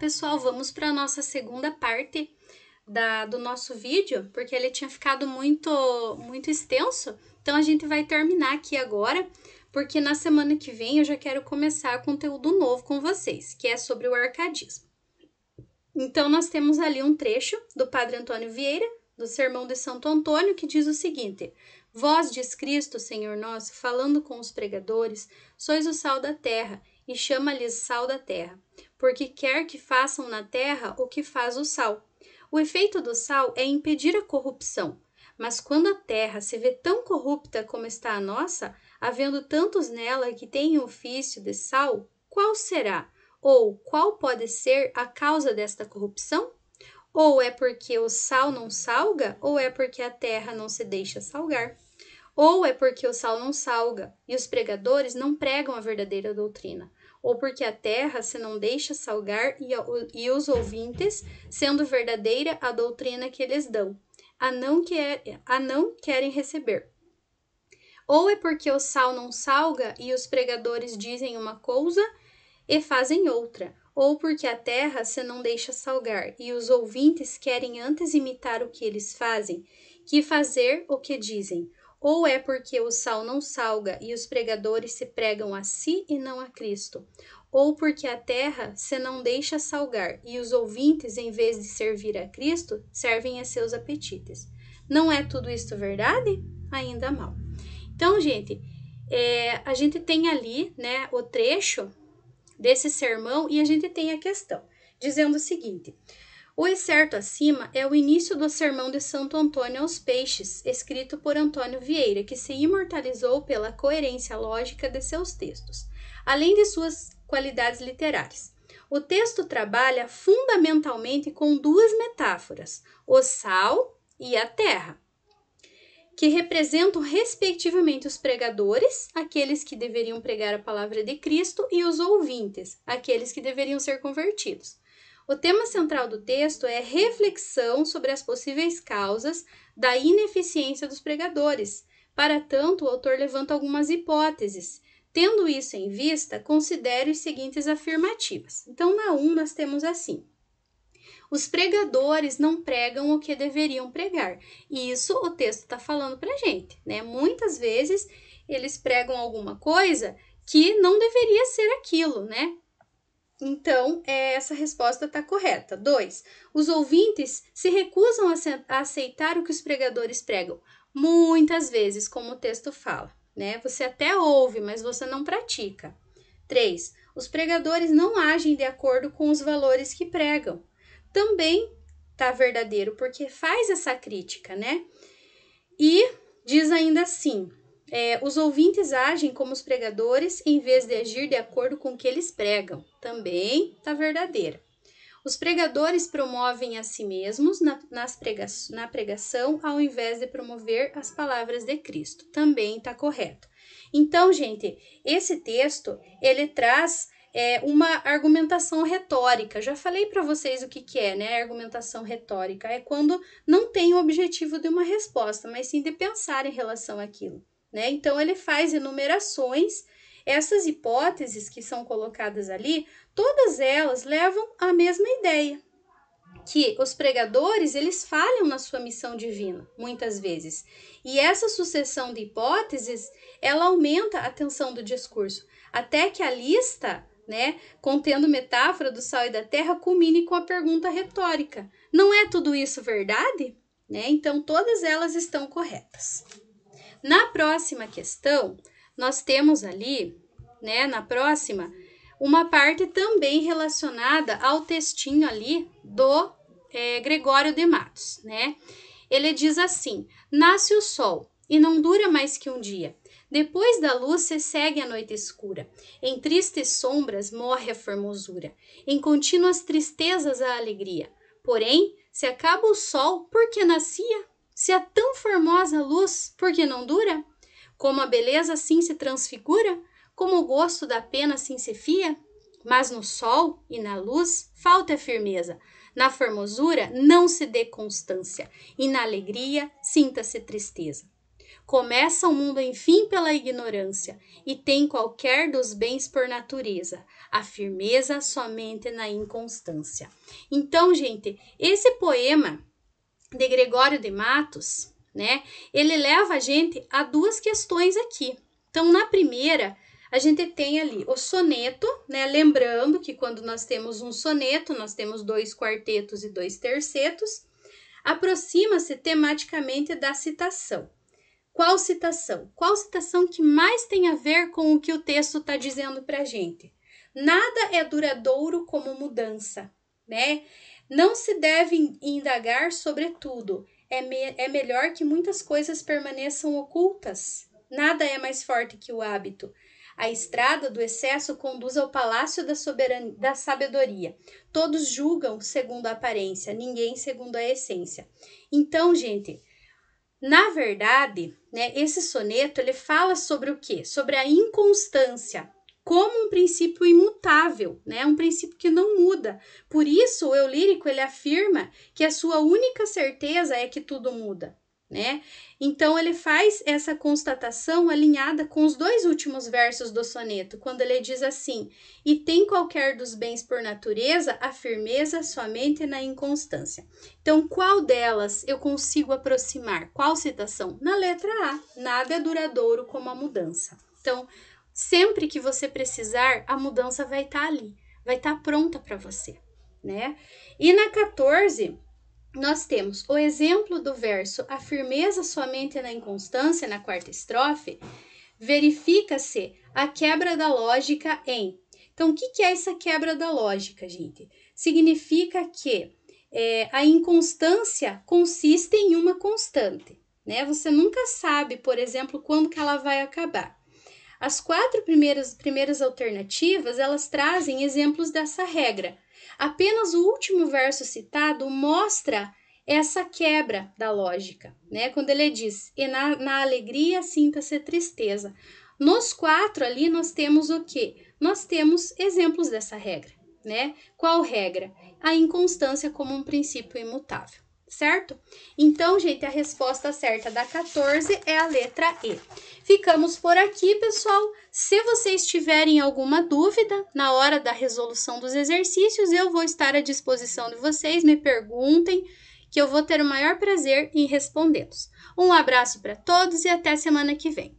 Pessoal, vamos para a nossa segunda parte do nosso vídeo, porque ele tinha ficado muito extenso. Então, a gente vai terminar aqui agora, porque na semana que vem eu já quero começar conteúdo novo com vocês, que é sobre o arcadismo. Então, nós temos ali um trecho do Padre Antônio Vieira, do Sermão de Santo Antônio, que diz o seguinte: Vós, diz Cristo, Senhor nosso, falando com os pregadores, sois o sal da terra, e chama-lhes sal da terra, porque quer que façam na terra o que faz o sal. O efeito do sal é impedir a corrupção, mas quando a terra se vê tão corrupta como está a nossa, havendo tantos nela que têm o ofício de sal, qual será, ou qual pode ser a causa desta corrupção? Ou é porque o sal não salga, ou é porque a terra não se deixa salgar. Ou é porque o sal não salga, e os pregadores não pregam a verdadeira doutrina. Ou porque a terra se não deixa salgar, e os ouvintes, sendo verdadeira a doutrina que eles dão, a não querem receber. Ou é porque o sal não salga, e os pregadores dizem uma coisa e fazem outra. Ou porque a terra se não deixa salgar, e os ouvintes querem antes imitar o que eles fazem, que fazer o que dizem. Ou é porque o sal não salga, e os pregadores se pregam a si e não a Cristo. Ou porque a terra se não deixa salgar, e os ouvintes, em vez de servir a Cristo, servem a seus apetites. Não é tudo isto verdade? Ainda mal. Então, gente, a gente tem ali, né, o trecho desse sermão, e a gente tem a questão, dizendo o seguinte: o excerto acima é o início do sermão de Santo Antônio aos Peixes, escrito por Antônio Vieira, que se imortalizou pela coerência lógica de seus textos, além de suas qualidades literárias. O texto trabalha fundamentalmente com duas metáforas, o sal e a terra, que representam respectivamente os pregadores, aqueles que deveriam pregar a palavra de Cristo, e os ouvintes, aqueles que deveriam ser convertidos. O tema central do texto é reflexão sobre as possíveis causas da ineficiência dos pregadores. Para tanto, o autor levanta algumas hipóteses. Tendo isso em vista, considere os seguintes afirmativas. Então, na 1, nós temos assim: os pregadores não pregam o que deveriam pregar. E isso o texto está falando para a gente, né? Muitas vezes eles pregam alguma coisa que não deveria ser aquilo, né? Então, essa resposta está correta. 2, os ouvintes se recusam a aceitar o que os pregadores pregam. Muitas vezes, como o texto fala, né? Você até ouve, mas você não pratica. 3, os pregadores não agem de acordo com os valores que pregam. Também tá verdadeiro, porque faz essa crítica, né? E diz ainda assim: os ouvintes agem como os pregadores em vez de agir de acordo com o que eles pregam. Também tá verdadeira. Os pregadores promovem a si mesmos na pregação ao invés de promover as palavras de Cristo. Também tá correto. Então, gente, esse texto, ele traz uma argumentação retórica. Já falei para vocês o que é, né? Argumentação retórica é quando não tem o objetivo de uma resposta, mas sim de pensar em relação àquilo, né? Então, ele faz enumerações. Essas hipóteses que são colocadas ali, todas elas levam à mesma ideia, que os pregadores, eles falham na sua missão divina, muitas vezes. E essa sucessão de hipóteses, ela aumenta a tensão do discurso, até que a lista, né, contendo metáfora do sal e da terra, culmine com a pergunta retórica: não é tudo isso verdade? Né? Então, todas elas estão corretas. Na próxima questão, nós temos ali, né, na próxima, uma parte também relacionada ao textinho ali do Gregório de Matos, né? Ele diz assim: nasce o sol e não dura mais que um dia. Depois da luz se segue a noite escura. Em tristes sombras morre a formosura. Em contínuas tristezas a alegria. Porém, se acaba o sol, por que nascia? Se é tão formosa a luz, por que não dura? Como a beleza assim se transfigura? Como o gosto da pena assim se fia? Mas no sol e na luz falta firmeza. Na formosura não se dê constância, e na alegria sinta-se tristeza. Começa o mundo, enfim, pela ignorância, e tem qualquer dos bens por natureza, a firmeza somente na inconstância. Então, gente, esse poema de Gregório de Matos, né, ele leva a gente a duas questões aqui. Então, na primeira, a gente tem ali o soneto, né, lembrando que quando nós temos um soneto, nós temos 2 quartetos e 2 tercetos, aproxima-se tematicamente da citação. Qual citação? Qual citação que mais tem a ver com o que o texto está dizendo para a gente? Nada é duradouro como mudança, né? Não se deve indagar sobre tudo. É melhor que muitas coisas permaneçam ocultas. Nada é mais forte que o hábito. A estrada do excesso conduz ao palácio da sabedoria. Todos julgam segundo a aparência, ninguém segundo a essência. Então, gente, na verdade, né, esse soneto ele fala sobre o quê? Sobre a inconstância como um princípio imutável, né? Um princípio que não muda. Por isso, o eu lírico ele afirma que a sua única certeza é que tudo muda, né? Então, ele faz essa constatação alinhada com os 2 últimos versos do soneto, quando ele diz assim: e tem qualquer dos bens por natureza a firmeza somente na inconstância. Então, qual delas eu consigo aproximar? Qual citação? Na letra A, nada é duradouro como a mudança. Então, sempre que você precisar, a mudança vai estar ali, vai estar pronta para você, né? E na 14, nós temos o exemplo do verso a firmeza somente na inconstância, na 4ª estrofe, verifica-se a quebra da lógica em. Então, o que é essa quebra da lógica, gente? Significa que a inconstância consiste em uma constante, né? Você nunca sabe, por exemplo, quando que ela vai acabar. As 4 primeiras alternativas, elas trazem exemplos dessa regra. Apenas o último verso citado mostra essa quebra da lógica, né? Quando ele diz, e na alegria sinta-se tristeza. Nos 4 ali nós temos o quê? Nós temos exemplos dessa regra, né? Qual regra? A inconstância como um princípio imutável. Certo? Então, gente, a resposta certa da 14 é a letra E. Ficamos por aqui, pessoal. Se vocês tiverem alguma dúvida na hora da resolução dos exercícios, eu vou estar à disposição de vocês. Me perguntem, que eu vou ter o maior prazer em respondê-los. Um abraço para todos e até semana que vem.